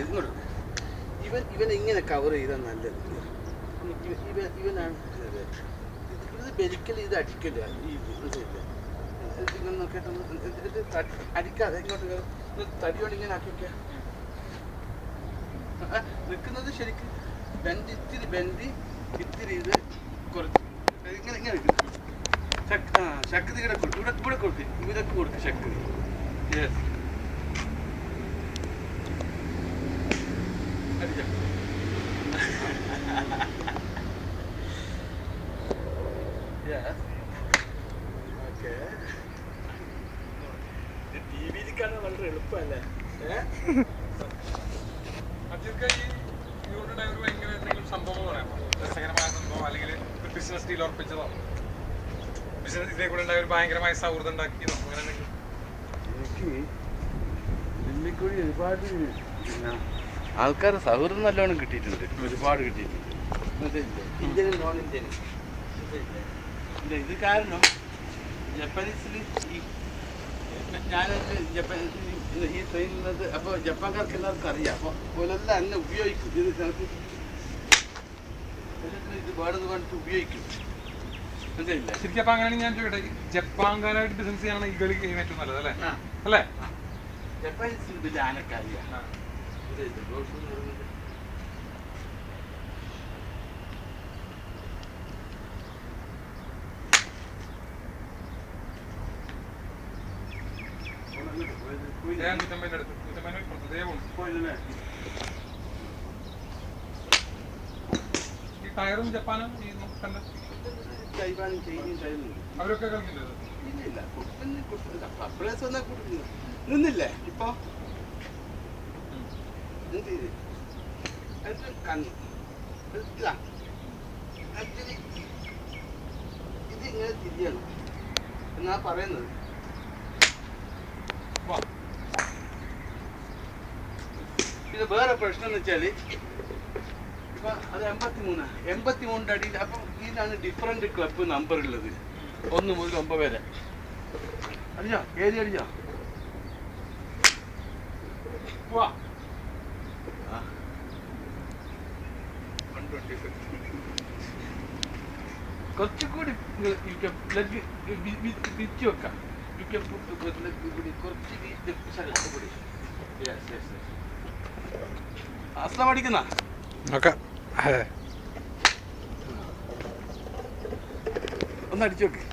ഇങ്ങോട്ട് ഇവൻ ഇങ്ങനെ കവർ ചെയ്താൽ നല്ലത്. ഇവനാണ് ഇത് ബലിക്കൽ, ഇത് അടിക്കല്ല. ഈ ഇങ്ങനെ നോക്കിയിട്ട് അടിക്കാതെ ഇങ്ങോട്ട് തടിയോട് ഇങ്ങനെ ആക്കി വയ്ക്കുക. നിൽക്കുന്നത് ശരിക്കും ഇത്തിരി ബെൻഡ്, ഇത്തിരി ഇത് കുറച്ച് ഇങ്ങനെ ഇങ്ങനെ നിൽക്കുന്നത്. ശക്തി ഇവിടെ കൊടുക്കും, ഇവിടെ കൊടുക്കും, ഇവരൊക്കെ കൊടുക്കും ശക്തി. യെസ്, ടിവിയിലേക്കാണ് വളരെ എളുപ്പമല്ലേ? സംഭവം പറയാമോ? രസകരമായ സംഭവം അല്ലെങ്കിൽ ഒരു ബിസിനസ് ഡീൽ ഉറപ്പിച്ചതോ, ബിസിനസ് ഇതേ കൂടെ ഉണ്ടായ ഒരു ഭയങ്കരമായ സൗഹൃദം ഉണ്ടാക്കിയതോ അങ്ങനെ എന്തെങ്കിലും? എനിക്ക് ദില്ലിക്കൂടി ഒരുപാട് ആൾക്കാരുടെ സൗഹൃദം നല്ലോണം കിട്ടിയിട്ടുണ്ട്, ഒരുപാട് കിട്ടിയിട്ടുണ്ട്. ഇന്ത്യനും നോൺ ഇന്ത്യനും ഇത് കാരണം ജപ്പാനീസിൽ ഞാനത് ജപ്പാനീസിൽ ഈ ട്രെയിനിൽ അപ്പോൾ ജപ്പാൻകാർക്ക് എല്ലാവർക്കും അറിയാം. അപ്പോൾ ഓലെല്ലാം എന്നെ ഉപയോഗിക്കും. ഇത് നമുക്ക് ഇത് വേണമെന്ന് പറഞ്ഞിട്ട് ഉപയോഗിക്കും. മനസ്സിലായില്ലേ? ശരിക്കും അപ്പം അങ്ങനെയാണെങ്കിൽ ഞാൻ ചോദിക്കട്ടെ, ജപ്പാൻകാരായിട്ട് ബിസിനസ് ചെയ്യണം ഈ കളി ഏറ്റവും നല്ലത് അല്ലേ? അല്ലേ? ജപ്പാനീസിൽ വലിയ ആനക്കാരിയാണ്. ഈ ടയറും ജപ്പാനും തൈവാനും ചൈനയും തരുന്നുണ്ട്. അവരൊക്കെ കളിക്കുന്നത് ഇല്ല നിന്നില്ലേ ഇപ്പൊ ഇത് ഇങ്ങനെ തിരിയണം എന്നാ പറയുന്നത്. പിന്നെ വേറെ പ്രശ്നം എന്ന് വെച്ചാല് ഇപ്പൊ അത് 83 അടിയിൽ. അപ്പം ഇതിനാണ് ഡിഫറെന്റ് ക്ലബ് നമ്പർ ഉള്ളത്, 1 മുതൽ 9 വരെ. അറിഞ്ഞോ? ഏത് അടിഞ്ഞോ? കുറച്ചുകൂടി തിരിച്ചു വെക്കാം. കുറച്ച് അസ്ലാം അടിക്കുന്ന ഒന്ന് അടിച്ചു വെക്ക്.